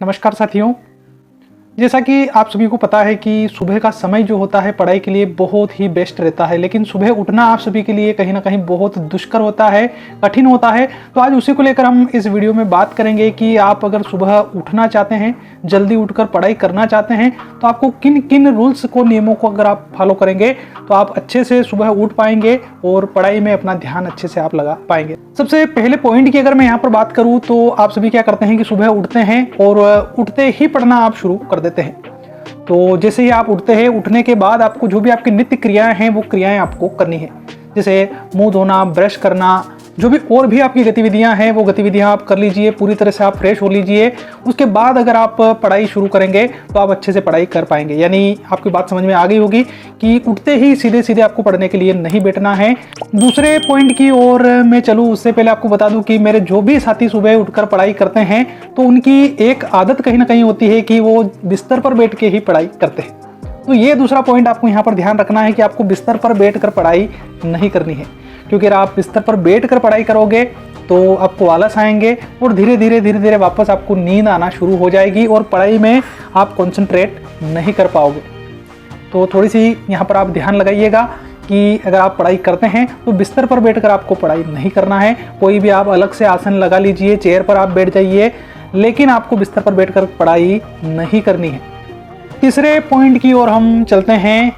नमस्कार साथियों। जैसा कि आप सभी को पता है कि सुबह का समय जो होता है पढ़ाई के लिए बहुत ही बेस्ट रहता है, लेकिन सुबह उठना आप सभी के लिए कहीं ना कहीं बहुत दुष्कर होता है, कठिन होता है। तो आज उसी को लेकर हम इस वीडियो में बात करेंगे कि आप अगर सुबह उठना चाहते हैं, जल्दी उठकर पढ़ाई करना चाहते हैं, तो आपको किन किन रूल्स को, नियमों को अगर आप फॉलो करेंगे तो आप अच्छे से सुबह उठ पाएंगे और पढ़ाई में अपना ध्यान अच्छे से आप लगा पाएंगे। सबसे पहले पॉइंट की अगर मैं यहाँ पर बात करूँ तो आप सभी क्या करते हैं कि सुबह उठते हैं और उठते ही पढ़ना आप शुरू कर देते हैं। तो जैसे ही आप उठते हैं, उठने के बाद आपको जो भी आपकी नित्य क्रियाएं हैं वो क्रियाएं आपको करनी है, जैसे मुंह धोना, ब्रश करना, जो भी और भी आपकी गतिविधियां हैं वो गतिविधियां आप कर लीजिए, पूरी तरह से आप फ्रेश हो लीजिए। उसके बाद अगर आप पढ़ाई शुरू करेंगे तो आप अच्छे से पढ़ाई कर पाएंगे। यानी आपकी बात समझ में आ गई होगी कि उठते ही सीधे सीधे आपको पढ़ने के लिए नहीं बैठना है। दूसरे पॉइंट की ओर मैं चलूँ उससे पहले आपको बता दूं कि मेरे जो भी साथी सुबह उठकर पढ़ाई करते हैं तो उनकी एक आदत कहीं ना कहीं होती है कि वो बिस्तर पर बैठ के ही पढ़ाई करते हैं। तो ये दूसरा पॉइंट आपको यहाँ पर ध्यान रखना है कि आपको बिस्तर पर बैठकर पढ़ाई नहीं करनी है, क्योंकि अगर आप बिस्तर पर बैठकर पढ़ाई करोगे तो आपको आलस आएंगे और धीरे धीरे वापस आपको नींद आना शुरू हो जाएगी और पढ़ाई में आप कंसंट्रेट नहीं कर पाओगे। तो थोड़ी सी यहाँ पर आप ध्यान लगाइएगा कि अगर आप पढ़ाई करते हैं तो बिस्तर पर बैठकर आपको पढ़ाई नहीं करना है। कोई भी आप अलग से आसन लगा लीजिए, चेयर पर आप बैठ जाइए, लेकिन आपको बिस्तर पर बैठकर पढ़ाई नहीं करनी है। तीसरे पॉइंट की ओर हम चलते हैं।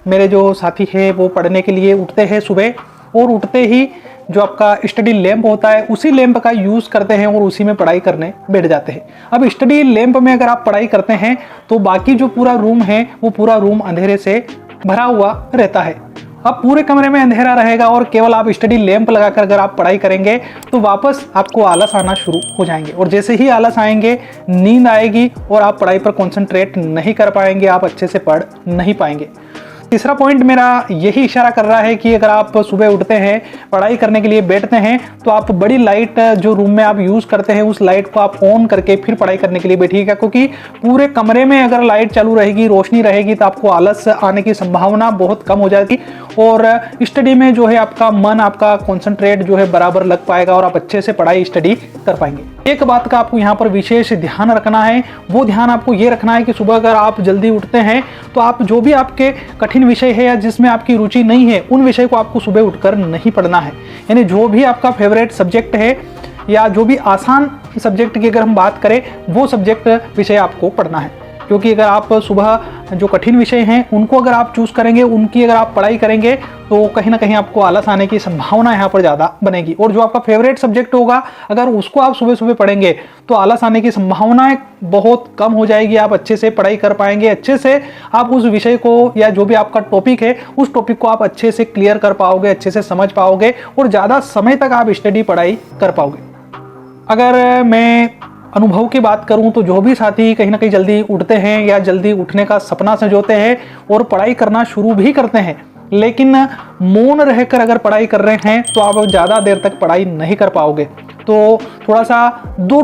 मेरे जो साथी हैं वो पढ़ने के लिए उठते हैं सुबह और उठते ही जो आपका स्टडी लैंप होता है उसी लैंप का यूज़ करते हैं और उसी में पढ़ाई करने बैठ जाते हैं। अब स्टडी लैंप में अगर आप पढ़ाई करते हैं तो बाकी जो पूरा रूम है वो पूरा रूम अंधेरे से भरा हुआ रहता है। अब पूरे कमरे में अंधेरा रहेगा और केवल आप स्टडी लैंप लगाकर अगर आप पढ़ाई करेंगे तो वापस आपको आलस आना शुरू हो जाएंगे और जैसे ही आलस आएंगे नींद आएगी और आप पढ़ाई पर कॉन्सेंट्रेट नहीं कर पाएंगे, आप अच्छे से पढ़ नहीं पाएंगे। तीसरा पॉइंट मेरा यही इशारा कर रहा है कि अगर आप सुबह उठते हैं, पढ़ाई करने के लिए बैठते हैं तो आप बड़ी लाइट जो रूम में आप यूज़ करते हैं उस लाइट को आप ऑन करके फिर पढ़ाई करने के लिए बैठिएगा, क्योंकि पूरे कमरे में अगर लाइट चालू रहेगी, रोशनी रहेगी तो आपको आलस आने की संभावना बहुत कम हो जाएगी और स्टडी में जो है आपका मन, आपका कॉन्सेंट्रेट जो है बराबर लग पाएगा और आप अच्छे से पढ़ाई स्टडी कर पाएंगे। एक बात का आपको यहाँ पर विशेष ध्यान रखना है, वो ध्यान आपको ये रखना है कि सुबह अगर आप जल्दी उठते हैं तो आप जो भी आपके कठिन विषय है या जिसमें आपकी रुचि नहीं है उन विषय को आपको सुबह उठकर नहीं पढ़ना है। यानी जो भी आपका फेवरेट सब्जेक्ट है या जो भी आसान सब्जेक्ट की अगर हम बात करें वो सब्जेक्ट विषय आपको पढ़ना है, क्योंकि अगर आप सुबह जो कठिन विषय हैं उनको अगर आप चूज करेंगे, उनकी अगर आप पढ़ाई करेंगे तो कहीं ना कहीं आपको आलस आने की संभावना यहाँ पर ज़्यादा बनेगी। और जो आपका फेवरेट सब्जेक्ट होगा अगर उसको आप सुबह सुबह पढ़ेंगे तो आलस आने की संभावनाएं बहुत कम हो जाएगी, आप अच्छे से पढ़ाई कर पाएंगे, अच्छे से आप उस विषय को या जो भी आपका टॉपिक है उस टॉपिक को आप अच्छे से क्लियर कर पाओगे, अच्छे से समझ पाओगे और ज़्यादा समय तक आप स्टडी पढ़ाई कर पाओगे। अगर मैं अनुभव की बात करूं तो जो भी साथी कहीं ना कहीं जल्दी उठते हैं या जल्दी उठने का सपना संजोते हैं और पढ़ाई करना शुरू भी करते हैं, लेकिन मौन रहकर अगर पढ़ाई कर रहे हैं तो आप ज़्यादा देर तक पढ़ाई नहीं कर पाओगे। तो थोड़ा सा दो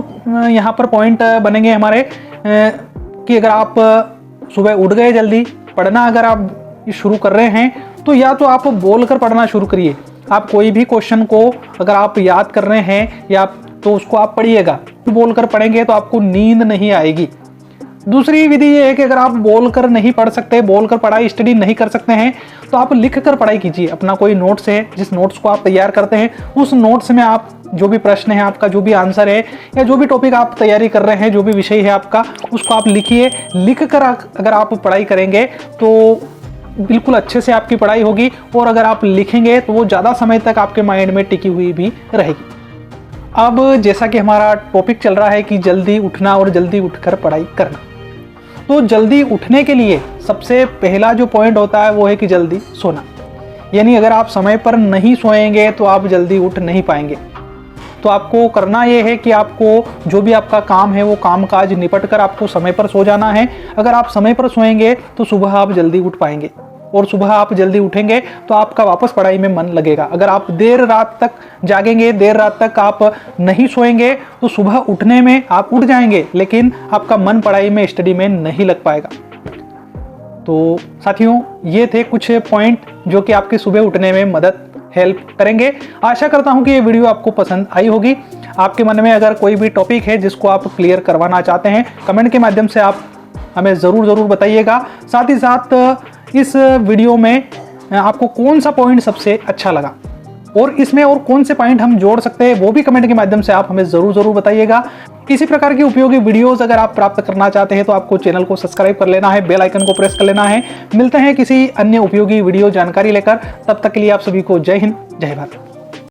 यहाँ पर पॉइंट बनेंगे हमारे कि अगर आप सुबह उठ गए जल्दी, पढ़ना अगर आप शुरू कर रहे हैं तो या तो आप बोलकर पढ़ना शुरू करिए। आप कोई भी क्वेश्चन को अगर आप याद कर रहे हैं या तो उसको आप पढ़िएगा, बोलकर पढ़ेंगे तो आपको नींद नहीं आएगी। दूसरी विधि ये है कि अगर आप बोलकर नहीं पढ़ सकते, बोलकर पढ़ाई स्टडी नहीं कर सकते हैं तो आप लिखकर पढ़ाई कीजिए। अपना कोई नोट्स है, जिस नोट्स को आप तैयार करते हैं उस नोट्स में आप जो भी प्रश्न है आपका, जो भी आंसर है या जो भी टॉपिक आप तैयारी कर रहे हैं, जो भी विषय है आपका, उसको आप लिखिए। लिखकर अगर आप पढ़ाई करेंगे तो बिल्कुल अच्छे से आपकी पढ़ाई होगी और अगर आप लिखेंगे तो वो ज़्यादा समय तक आपके माइंड में टिकी हुई भी रहेगी। अब जैसा कि हमारा टॉपिक चल रहा है कि जल्दी उठना और जल्दी उठकर पढ़ाई करना, तो जल्दी उठने के लिए सबसे पहला जो पॉइंट होता है वो है कि जल्दी सोना। यानी अगर आप समय पर नहीं सोएंगे तो आप जल्दी उठ नहीं पाएंगे। तो आपको करना ये है कि आपको जो भी आपका काम है वो काम काज निपट कर आपको समय पर सो जाना है। अगर आप समय पर सोएंगे तो सुबह आप जल्दी उठ पाएंगे और सुबह आप जल्दी उठेंगे तो आपका वापस पढ़ाई में मन लगेगा। अगर आप देर रात तक जागेंगे, देर रात तक आप नहीं सोएंगे तो सुबह उठने में आप उठ जाएंगे लेकिन आपका मन पढ़ाई में, स्टडी में नहीं लग पाएगा। तो साथियों, ये थे कुछ पॉइंट जो कि आपके सुबह उठने में मदद हेल्प करेंगे। आशा करता हूं कि ये वीडियो आपको पसंद आई होगी। आपके मन में अगर कोई भी टॉपिक है जिसको आप क्लियर करवाना चाहते हैं, कमेंट के माध्यम से आप हमें ज़रूर बताइएगा। साथ ही साथ इस वीडियो में आपको कौन सा पॉइंट सबसे अच्छा लगा और इसमें और कौन से पॉइंट हम जोड़ सकते हैं, वो भी कमेंट के माध्यम से आप हमें ज़रूर बताइएगा। इसी प्रकार की उपयोगी वीडियोस अगर आप प्राप्त करना चाहते हैं तो आपको चैनल को सब्सक्राइब कर लेना है, बेल आइकन को प्रेस कर लेना है। मिलते हैं किसी अन्य उपयोगी वीडियो जानकारी लेकर, तब तक के लिए आप सभी को जय हिंद, जय भारत।